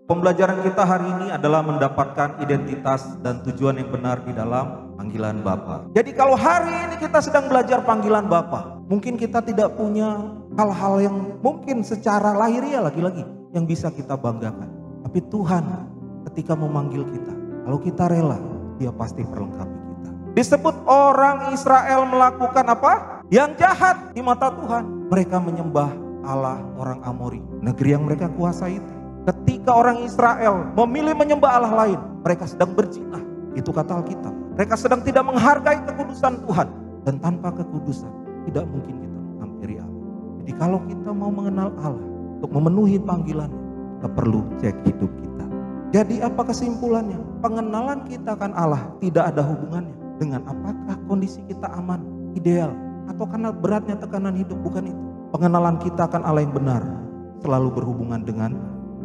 Pembelajaran kita hari ini adalah mendapatkan identitas dan tujuan yang benar di dalam panggilan Bapa. Jadi kalau hari ini kita sedang belajar panggilan Bapa, mungkin kita tidak punya hal-hal yang mungkin secara lahiriah lagi-lagi yang bisa kita banggakan. Tapi Tuhan ketika memanggil kita, kalau kita rela, Dia pasti perlengkapi kita. Disebut orang Israel melakukan apa? Yang jahat di mata Tuhan. Mereka menyembah Allah orang Amori, negeri yang mereka kuasai itu. Ketika orang Israel memilih menyembah Allah lain, mereka sedang berzina. Itu kata Alkitab. Mereka sedang tidak menghargai kekudusan Tuhan. Dan tanpa kekudusan, tidak mungkin kita menghampiri Allah. Jadi kalau kita mau mengenal Allah, untuk memenuhi panggilannya, kita perlu cek hidup kita. Jadi apa kesimpulannya? Pengenalan kita akan Allah tidak ada hubungannya dengan apakah kondisi kita aman, ideal, atau karena beratnya tekanan hidup, bukan itu. Pengenalan kita akan Allah yang benar selalu berhubungan dengan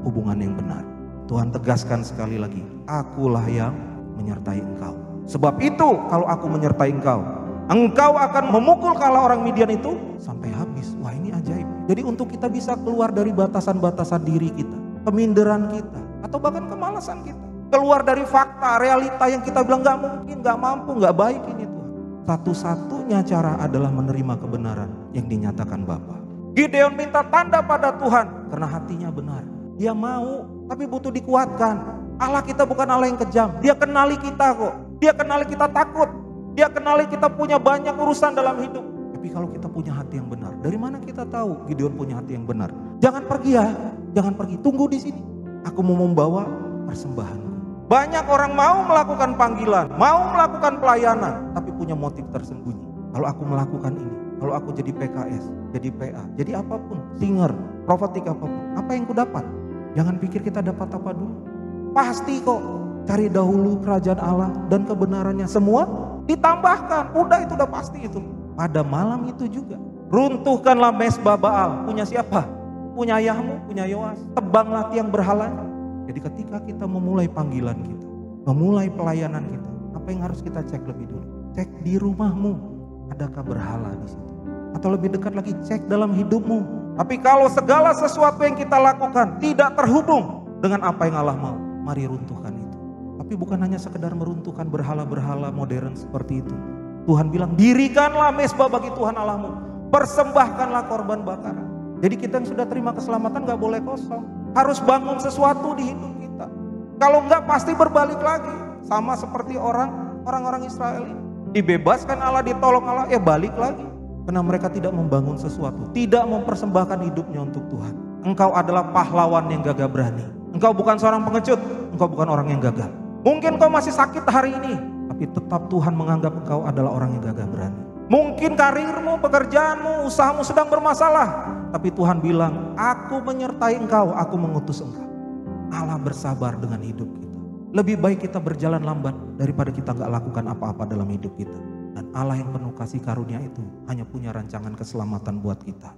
hubungan yang benar. Tuhan tegaskan sekali lagi, akulah yang menyertai engkau. Sebab itu kalau aku menyertai engkau, engkau akan memukul kala orang Midian itu sampai habis. Wah, ini ajaib. Jadi untuk kita bisa keluar dari batasan-batasan diri kita, keminderan kita, atau bahkan kemalasan kita, keluar dari fakta, realita yang kita bilang gak mungkin, gak mampu, gak baik ini Tuhan. Satu-satunya cara adalah menerima kebenaran yang dinyatakan Bapa. Gideon minta tanda pada Tuhan karena hatinya benar. Dia mau, tapi butuh dikuatkan. Allah kita bukan Allah yang kejam. Dia kenali kita kok. Dia kenali kita takut. Dia kenali kita punya banyak urusan dalam hidup. Tapi kalau kita punya hati yang benar, dari mana kita tahu Gideon punya hati yang benar? Jangan pergi ya, jangan pergi. Tunggu di sini. Aku mau membawa persembahanku. Banyak orang mau melakukan panggilan, mau melakukan pelayanan, tapi punya motif tersembunyi. Kalau aku melakukan ini, kalau aku jadi PKS, jadi PA, jadi apapun, singer, profetik apapun, apa yang ku dapat? Jangan pikir kita dapat apa dulu. Pasti kok, cari dahulu kerajaan Allah dan kebenarannya, semua ditambahkan. Udah, itu udah pasti itu. Pada malam itu juga, runtuhkanlah mezbah Baal. Punya siapa? Punya ayahmu, punya Yoas. Tebanglah tiang berhalanya. Jadi ketika kita memulai panggilan kita, memulai pelayanan kita, apa yang harus kita cek lebih dulu? Cek di rumahmu, adakah berhala di situ? Atau lebih dekat lagi, cek dalam hidupmu. Tapi kalau segala sesuatu yang kita lakukan tidak terhubung dengan apa yang Allah mau, mari runtuhkan itu. Tapi bukan hanya sekedar meruntuhkan berhala-berhala modern seperti itu. Tuhan bilang, dirikanlah mezbah bagi Tuhan Allahmu, persembahkanlah korban bakaran. Jadi kita yang sudah terima keselamatan gak boleh kosong, harus bangun sesuatu di hidup kita. Kalau enggak pasti berbalik lagi, sama seperti orang-orang Israel ini. Dibebaskan Allah, ditolong Allah, balik lagi. Karena mereka tidak membangun sesuatu, tidak mempersembahkan hidupnya untuk Tuhan. Engkau adalah pahlawan yang gagah berani. Engkau bukan seorang pengecut, engkau bukan orang yang gagal. Mungkin kau masih sakit hari ini, tapi tetap Tuhan menganggap engkau adalah orang yang gagah berani. Mungkin karirmu, pekerjaanmu, usahamu sedang bermasalah, tapi Tuhan bilang, aku menyertai engkau, aku mengutus engkau. Allah bersabar dengan hidup kita. Lebih baik kita berjalan lambat daripada kita gak lakukan apa-apa dalam hidup kita. Dan Allah yang penuh kasih karunia itu hanya punya rancangan keselamatan buat kita.